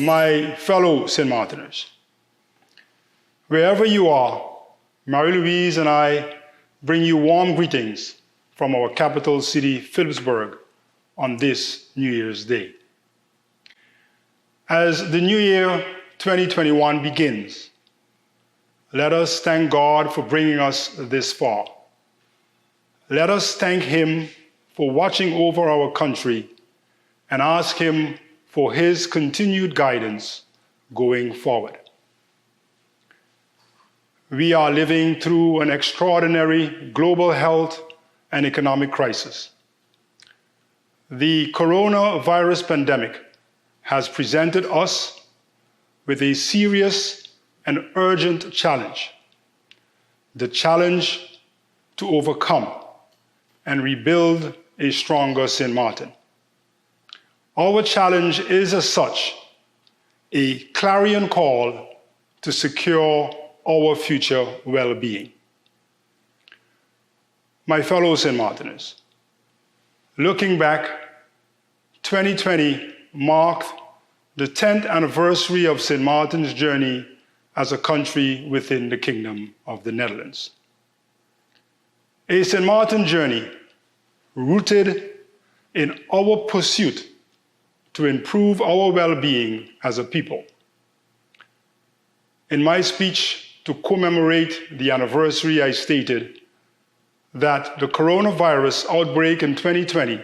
my fellow St. Martiners. Wherever you are, Marie-Louise and I bring you warm greetings from our capital city, Philipsburg, on this New Year's Day. As the new year 2021 begins, let us thank God for bringing us this far. Let us thank Him for watching over our country and ask Him for His continued guidance going forward. We are living through an extraordinary global health and economic crisis. The coronavirus pandemic has presented us with a serious and urgent challenge, the challenge to overcome and rebuild a stronger St. Martin. Our challenge is, as such, a clarion call to secure our future well-being. My fellow St. Martiners, looking back, 2020 marked the 10th anniversary of St. Martin's journey as a country within the Kingdom of the Netherlands. A St. Martin journey rooted in our pursuit to improve our well-being as a people. In my speech to commemorate the anniversary, I stated that the coronavirus outbreak in 2020,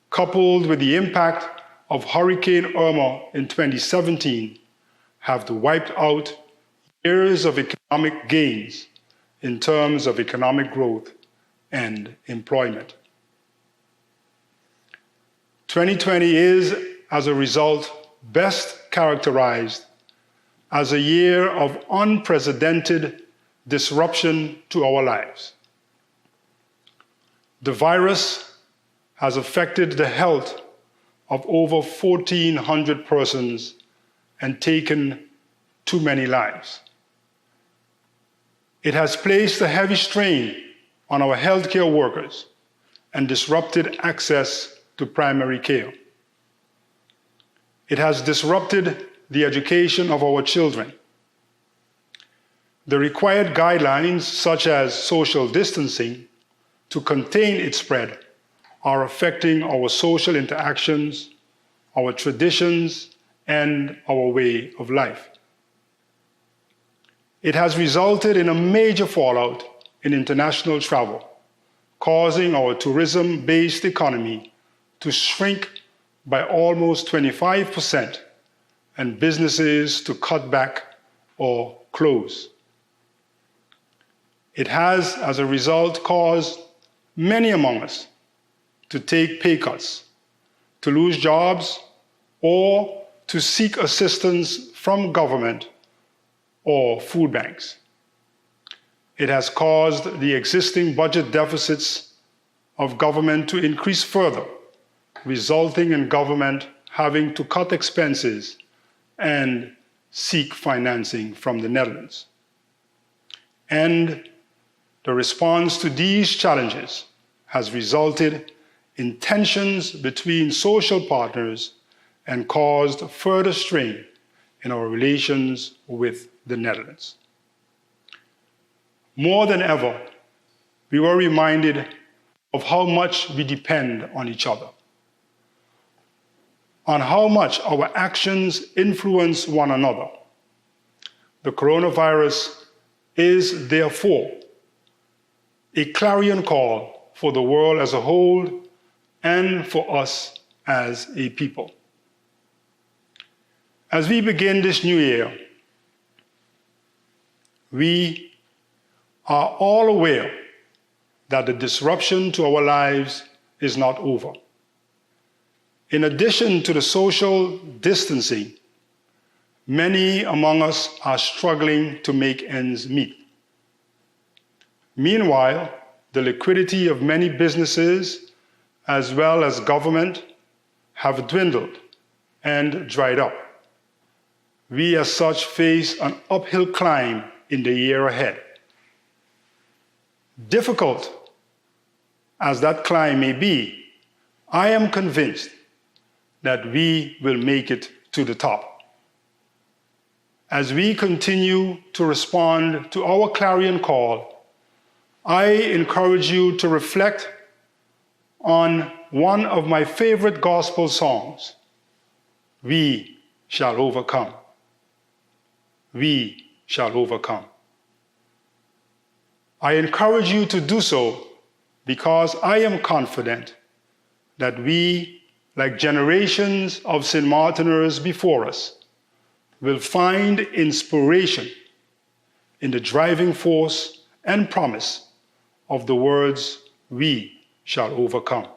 coupled with the impact of Hurricane Irma in 2017, have wiped out years of economic gains in terms of economic growth and employment. 2020 is, as a result, best characterized as a year of unprecedented disruption to our lives. The virus has affected the health of over 1,400 persons and taken too many lives. It has placed a heavy strain on our healthcare workers and disrupted access to primary care. It has disrupted the education of our children. The required guidelines, such as social distancing, to contain its spread, are affecting our social interactions, our traditions, and our way of life. It has resulted in a major fallout in international travel, causing our tourism-based economy to shrink by almost 25% and businesses to cut back or close. It has, as a result, caused many among us to take pay cuts, to lose jobs, or to seek assistance from government or food banks. It has caused the existing budget deficits of government to increase further, resulting in government having to cut expenses and seek financing from the Netherlands. And the response to these challenges has resulted in tensions between social partners and caused further strain in our relations with the Netherlands. More than ever, we were reminded of how much we depend on each other, on how much our actions influence one another. The coronavirus is therefore a clarion call for the world as a whole and for us as a people. As we begin this new year, we are all aware that the disruption to our lives is not over. In addition to the social distancing, many among us are struggling to make ends meet. Meanwhile, the liquidity of many businesses, as well as government, have dwindled and dried up. We as such face an uphill climb in the year ahead. Difficult as that climb may be, I am convinced that we will make it to the top. as we continue to respond to our clarion call, I encourage you to reflect on one of my favorite gospel songs, "We Shall Overcome." We shall overcome. I encourage you to do so because I am confident that we, like generations of St. Martiners before us, will find inspiration in the driving force and promise of the words, "We shall overcome."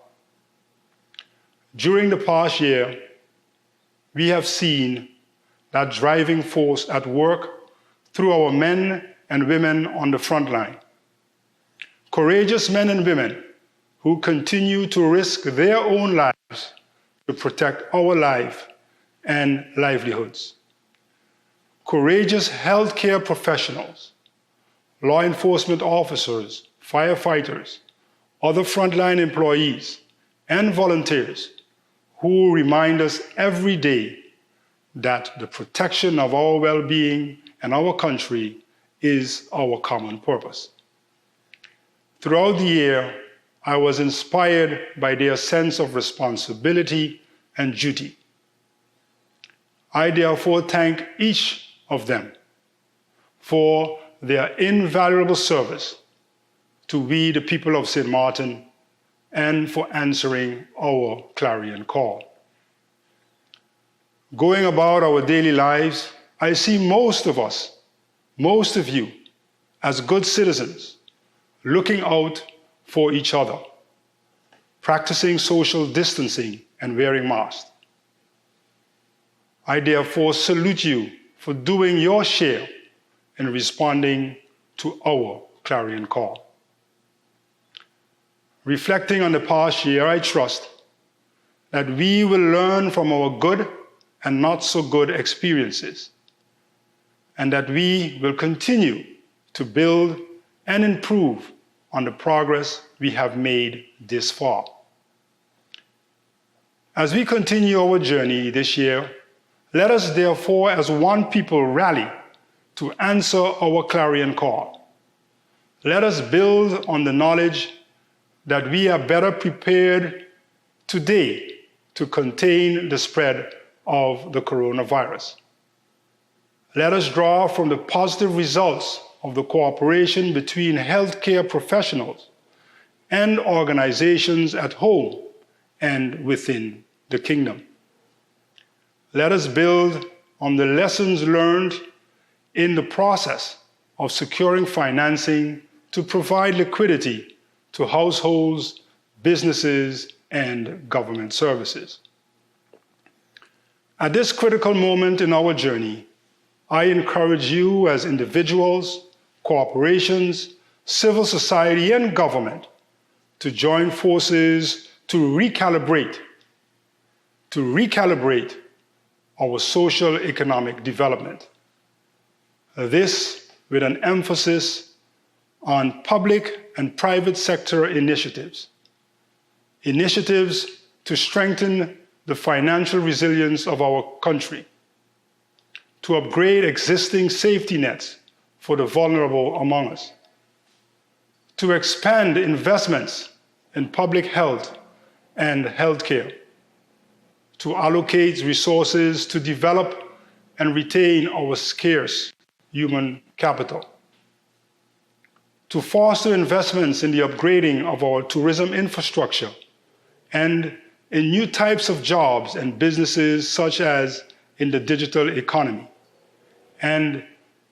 During the past year, we have seen that driving force at work through our men and women on the front line. Courageous men and women who continue to risk their own lives to protect our life and livelihoods. Courageous healthcare professionals, law enforcement officers, firefighters, other frontline employees, and volunteers who remind us every day that the protection of our well-being and our country is our common purpose. Throughout the year, I was inspired by their sense of responsibility and duty. I therefore thank each of them for their invaluable service to we, the people of St. Martin, and for answering our clarion call. Going about our daily lives, I see most of us, most of you, as good citizens, looking out for each other, practicing social distancing and wearing masks. I therefore salute you for doing your share in responding to our clarion call. Reflecting on the past year, I trust that we will learn from our good and not so good experiences, and that we will continue to build and improve on the progress we have made this far. As we continue our journey this year, let us therefore as one people rally to answer our clarion call. Let us build on the knowledge that we are better prepared today to contain the spread of the coronavirus. Let us draw from the positive results of the cooperation between healthcare professionals and organizations at home and within the kingdom. Let us build on the lessons learned in the process of securing financing to provide liquidity to households, businesses, and government services. At this critical moment in our journey, I encourage you as individuals, corporations, civil society, and government to join forces to recalibrate our social economic development. This with an emphasis on public and private sector initiatives to strengthen the financial resilience of our country, to upgrade existing safety nets for the vulnerable among us, to expand investments in public health and healthcare, to allocate resources to develop and retain our scarce human capital, to foster investments in the upgrading of our tourism infrastructure and in new types of jobs and businesses such as in the digital economy, and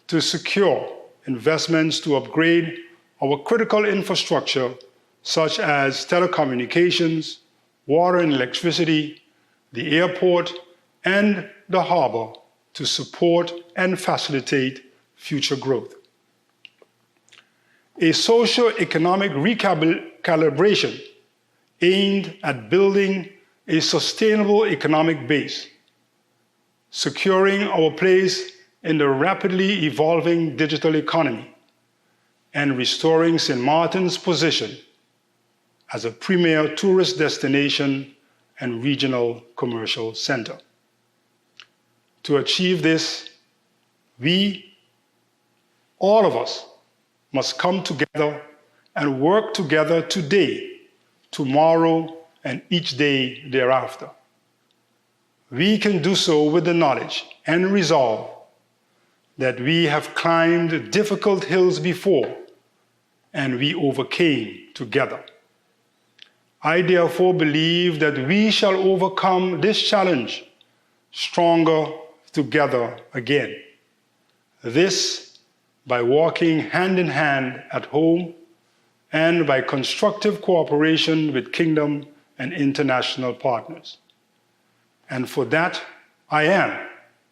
to secure investments to upgrade our critical infrastructure such as telecommunications, water and electricity, the airport, and the harbor to support and facilitate future growth. A socio-economic recalibration aimed at building a sustainable economic base, securing our place in the rapidly evolving digital economy, and restoring St. Martin's position as a premier tourist destination and regional commercial center. To achieve this, We, all of us, must come together and work together today, tomorrow, and each day thereafter. We can do so with the knowledge and resolve that we have climbed difficult hills before and we overcame together. I therefore believe that we shall overcome this challenge stronger together again. This by walking hand in hand at home and by constructive cooperation with kingdom and international partners. And for that, I am,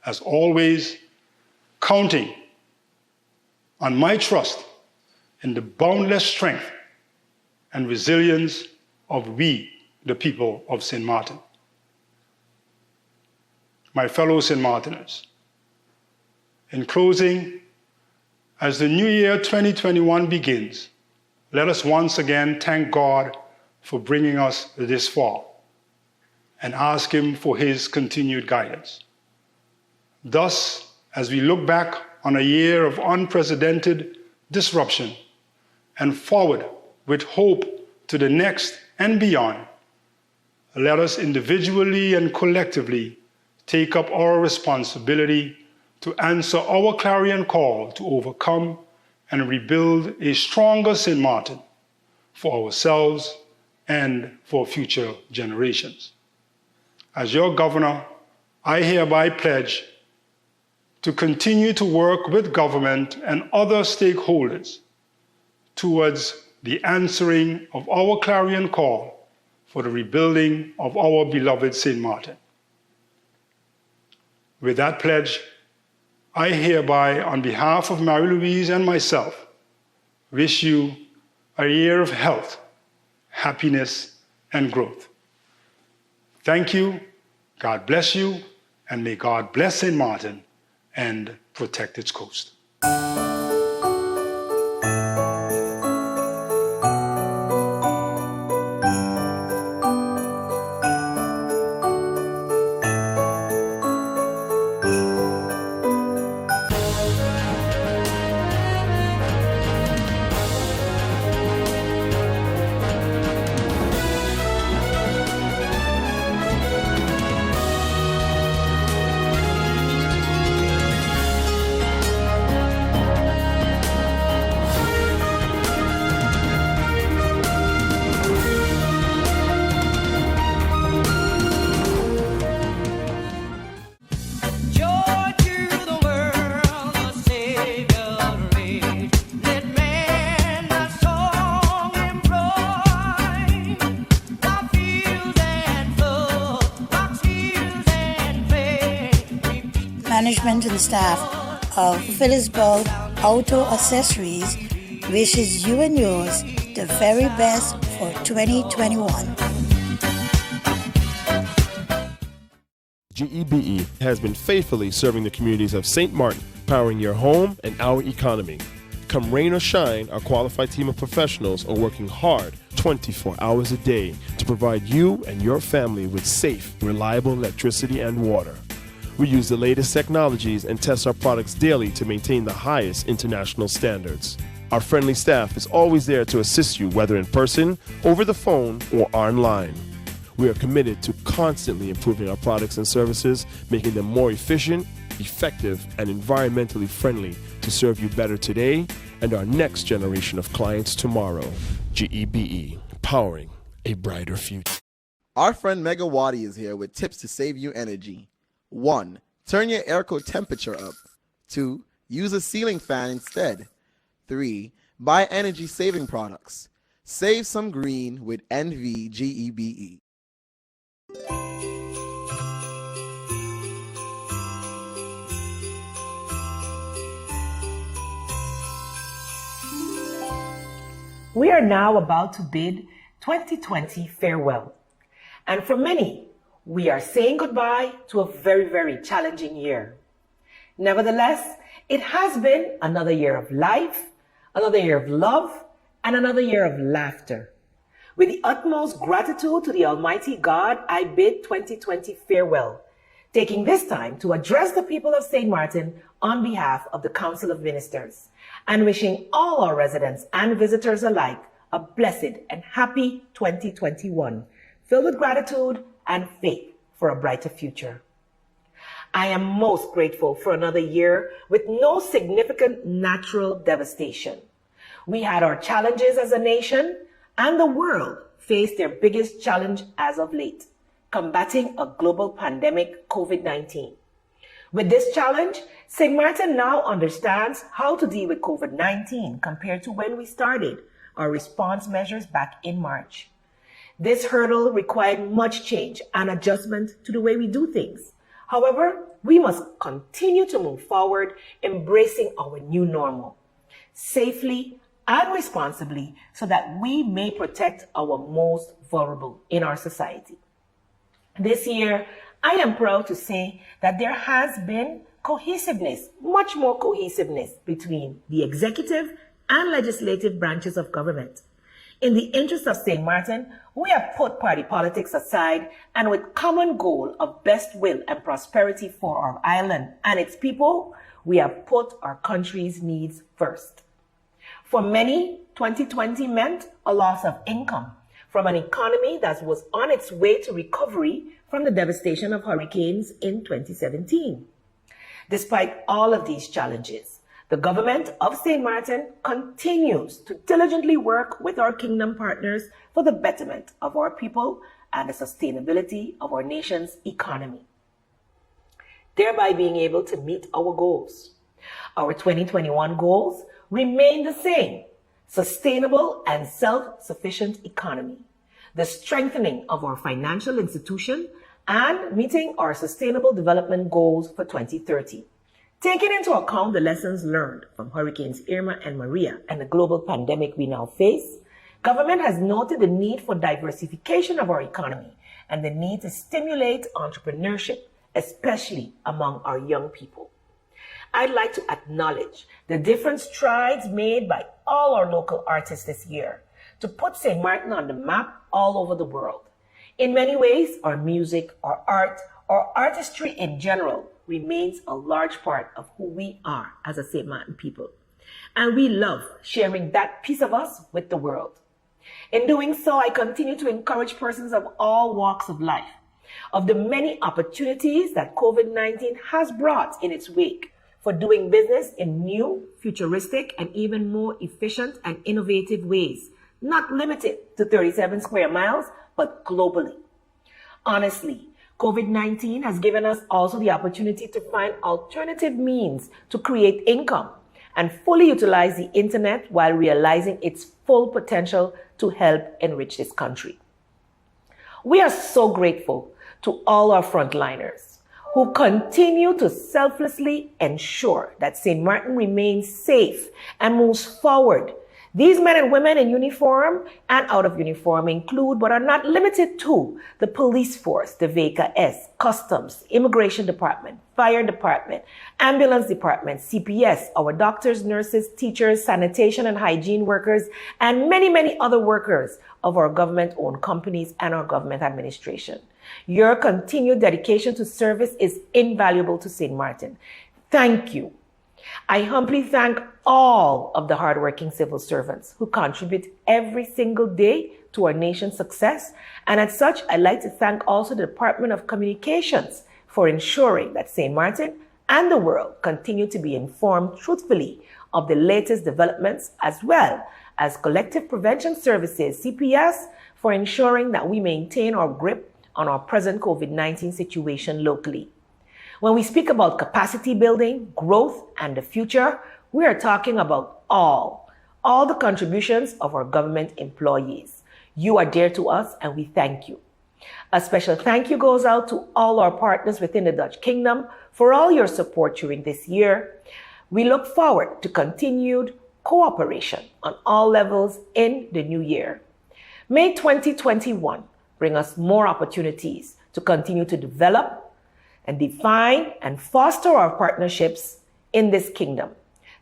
as always, counting on my trust in the boundless strength and resilience of we, the people of St. Martin. My fellow St. Martiners, in closing, as the new year 2021 begins, let us once again thank God for bringing us this far and ask Him for His continued guidance. Thus, as we look back on a year of unprecedented disruption and forward with hope to the next and beyond, let us individually and collectively take up our responsibility to answer our clarion call to overcome and rebuild a stronger St. Martin for ourselves and for future generations. As your governor, I hereby pledge to continue to work with government and other stakeholders towards the answering of our clarion call for the rebuilding of our beloved St. Martin. With that pledge, I hereby, on behalf of Marie-Louise and myself, wish you a year of health, happiness, and growth. Thank you, God bless you, and may God bless St. Martin and protect its coast. Management and staff of Phillipsburg Auto Accessories wishes you and yours the very best for 2021. GEBE has been faithfully serving the communities of St. Martin, powering your home and our economy. Come rain or shine, our qualified team of professionals are working hard 24 hours a day to provide you and your family with safe, reliable electricity and water. We use the latest technologies and test our products daily to maintain the highest international standards. Our friendly staff is always there to assist you, whether in person, over the phone, or online. We are committed to constantly improving our products and services, making them more efficient, effective, and environmentally friendly to serve you better today and our next generation of clients tomorrow. GEBE, powering a brighter future. Our friend Megawati is here with tips to save you energy. 1. Turn your airco temperature up. 2. Use a ceiling fan instead. 3. Buy energy-saving products. Save some green with NVGEBE. We are now about to bid 2020 farewell. And for many, we are saying goodbye to a very, very challenging year. Nevertheless, it has been another year of life, another year of love, and another year of laughter. With the utmost gratitude to the Almighty God, I bid 2020 farewell, taking this time to address the people of St. Martin on behalf of the Council of Ministers and wishing all our residents and visitors alike a blessed and happy 2021, filled with gratitude and faith for a brighter future. I am most grateful for another year with no significant natural devastation. We had our challenges as a nation, and the world faced their biggest challenge as of late, combating a global pandemic, COVID-19. With this challenge, St. Martin now understands how to deal with COVID-19 compared to when we started our response measures back in March. This hurdle required much change and adjustment to the way we do things. However, we must continue to move forward, embracing our new normal, safely and responsibly, so that we may protect our most vulnerable in our society. This year, I am proud to say that there has been cohesiveness, much more cohesiveness between the executive and legislative branches of government. In the interest of St. Martin, we have put party politics aside and with common goal of best will and prosperity for our island and its people, we have put our country's needs first. For many, 2020 meant a loss of income from an economy that was on its way to recovery from the devastation of hurricanes in 2017. Despite all of these challenges, the government of St. Martin continues to diligently work with our kingdom partners for the betterment of our people and the sustainability of our nation's economy, thereby being able to meet our goals. Our 2021 goals remain the same: sustainable and self-sufficient economy, the strengthening of our financial institution, and meeting our sustainable development goals for 2030. Taking into account the lessons learned from Hurricanes Irma and Maria and the global pandemic we now face, government has noted the need for diversification of our economy and the need to stimulate entrepreneurship, especially among our young people. I'd like to acknowledge the different strides made by all our local artists this year to put St. Martin on the map all over the world. In many ways, our music, our art, our artistry in general remains a large part of who we are as a St. Martin people. And we love sharing that piece of us with the world. In doing so, I continue to encourage persons of all walks of life of the many opportunities that COVID-19 has brought in its wake for doing business in new, futuristic, and even more efficient and innovative ways, not limited to 37 square miles, but globally. Honestly, COVID-19 has given us also the opportunity to find alternative means to create income and fully utilize the internet while realizing its full potential to help enrich this country. We are so grateful to all our frontliners who continue to selflessly ensure that St. Martin remains safe and moves forward. These men and women in uniform and out of uniform include, but are not limited to, the police force, the VKS, customs, immigration department, fire department, ambulance department, CPS, our doctors, nurses, teachers, sanitation and hygiene workers, and many, many other workers of our government-owned companies and our government administration. Your continued dedication to service is invaluable to St. Martin. Thank you. I humbly thank all of the hardworking civil servants who contribute every single day to our nation's success. And as such, I'd like to thank also the Department of Communications for ensuring that St. Martin and the world continue to be informed truthfully of the latest developments, as well as Collective Prevention Services, CPS, for ensuring that we maintain our grip on our present COVID-19 situation locally. When we speak about capacity building, growth, and the future, we are talking about all the contributions of our government employees. You are dear to us, and we thank you. A special thank you goes out to all our partners within the Dutch Kingdom for all your support during this year. We look forward to continued cooperation on all levels in the new year. May 2021 bring us more opportunities to continue to develop and define and foster our partnerships in this kingdom.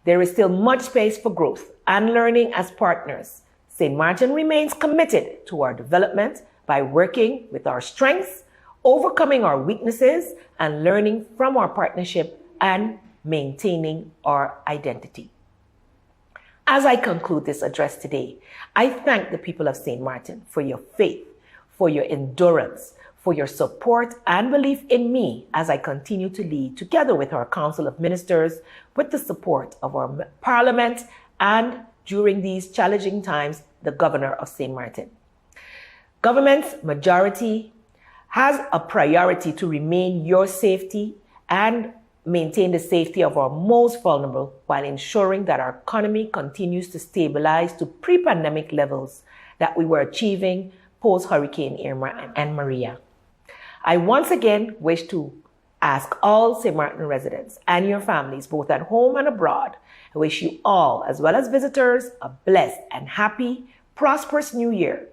There is still much space for growth and learning as partners. St. Martin remains committed to our development by working with our strengths, overcoming our weaknesses and learning from our partnership and maintaining our identity. As I conclude this address today, I thank the people of St. Martin for your faith, for your endurance, for your support and belief in me as I continue to lead together with our Council of Ministers, with the support of our Parliament, and during these challenging times, the Governor of St. Martin. Government's majority has a priority to remain your safety and maintain the safety of our most vulnerable while ensuring that our economy continues to stabilize to pre-pandemic levels that we were achieving post-Hurricane Irma and Maria. I once again wish to ask all St. Martin residents and your families, both at home and abroad, I wish you all, as well as visitors, a blessed and happy, prosperous New Year.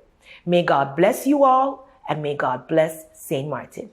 May God bless you all, and may God bless St. Martin.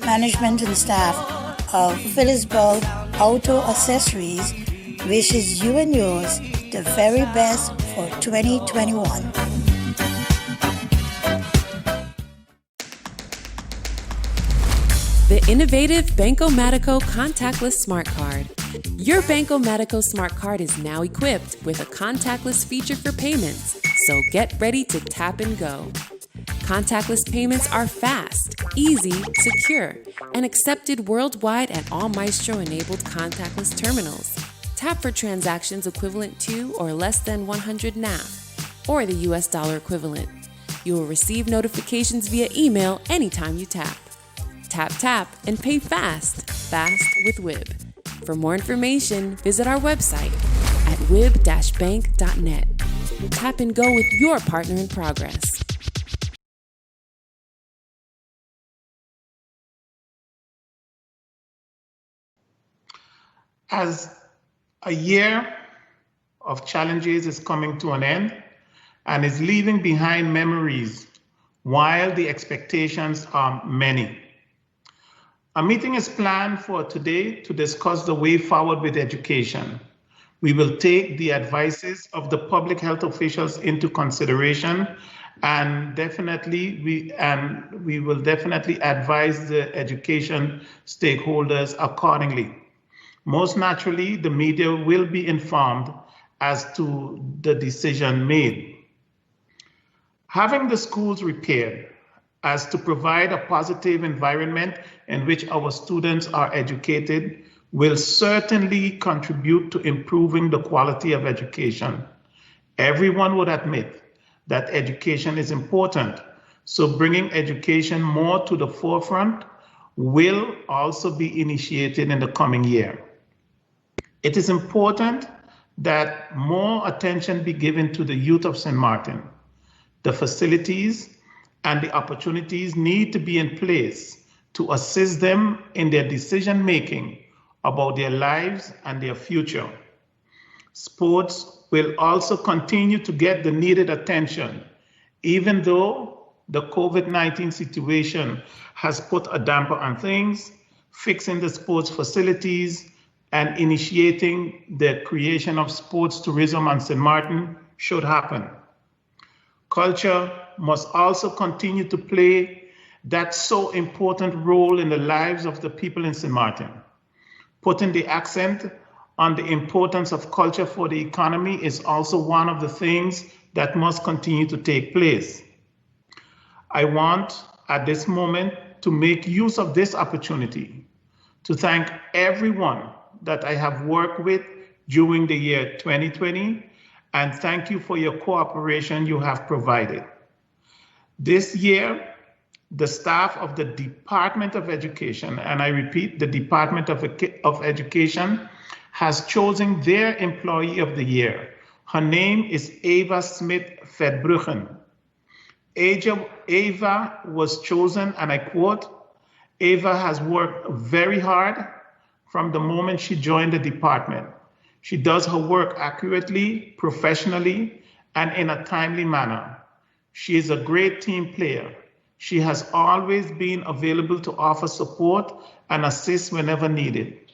Management and staff of Philipsburg Auto Accessories wishes you and yours the very best for 2021. The innovative Banco-Matico contactless smart card. Your Banco-Matico smart card is now equipped with a contactless feature for payments, so get ready to tap and go. Contactless payments are fast, easy, secure, and accepted worldwide at all Maestro-enabled contactless terminals. Tap for transactions equivalent to or less than 100 NAF, or the US dollar equivalent. You will receive notifications via email anytime you tap. Tap, tap, and pay fast. Fast with WIB. For more information, visit our website at wib-bank.net. Tap and go with your partner in progress. As a year of challenges is coming to an end and is leaving behind memories while the expectations are many. A meeting is planned for today to discuss the way forward with education. We will take the advices of the public health officials into consideration, and we will definitely advise the education stakeholders accordingly. Most naturally, the media will be informed as to the decision made. Having the schools repaired as to provide a positive environment in which our students are educated will certainly contribute to improving the quality of education. Everyone would admit that education is important, so bringing education more to the forefront will also be initiated in the coming year. It is important that more attention be given to the youth of St. Martin. The facilities and the opportunities need to be in place to assist them in their decision-making about their lives and their future. Sports will also continue to get the needed attention, even though the COVID-19 situation has put a damper on things. Fixing the sports facilities and initiating the creation of sports tourism on St. Martin should happen. Culture must also continue to play that so important role in the lives of the people in St. Martin. Putting the accent on the importance of culture for the economy is also one of the things that must continue to take place. I want, at this moment, to make use of this opportunity to thank everyone that I have worked with during the year 2020, and thank you for your cooperation you have provided. This year, the staff of the Department of Education, and I repeat, the Department of Education, has chosen their Employee of the Year. Her name is Ava Smith-Vedbruggen. Ava was chosen, and I quote, "Ava has worked very hard from the moment she joined the department. She does her work accurately, professionally, and in a timely manner. She is a great team player. She has always been available to offer support and assist whenever needed,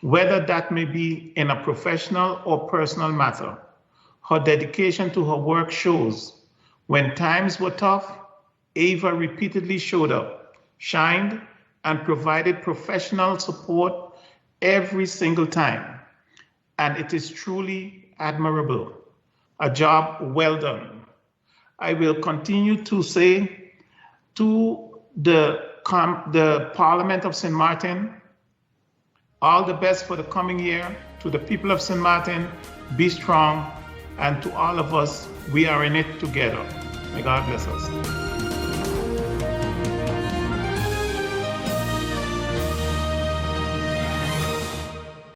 whether that may be in a professional or personal matter. Her dedication to her work shows. When times were tough, Ava repeatedly showed up, shined, and provided professional support every single time. And it is truly admirable. A job well done." I will continue to say to the Parliament of St. Martin, all the best for the coming year. To the people of St. Martin, be strong. And to all of us, we are in it together. May God bless us.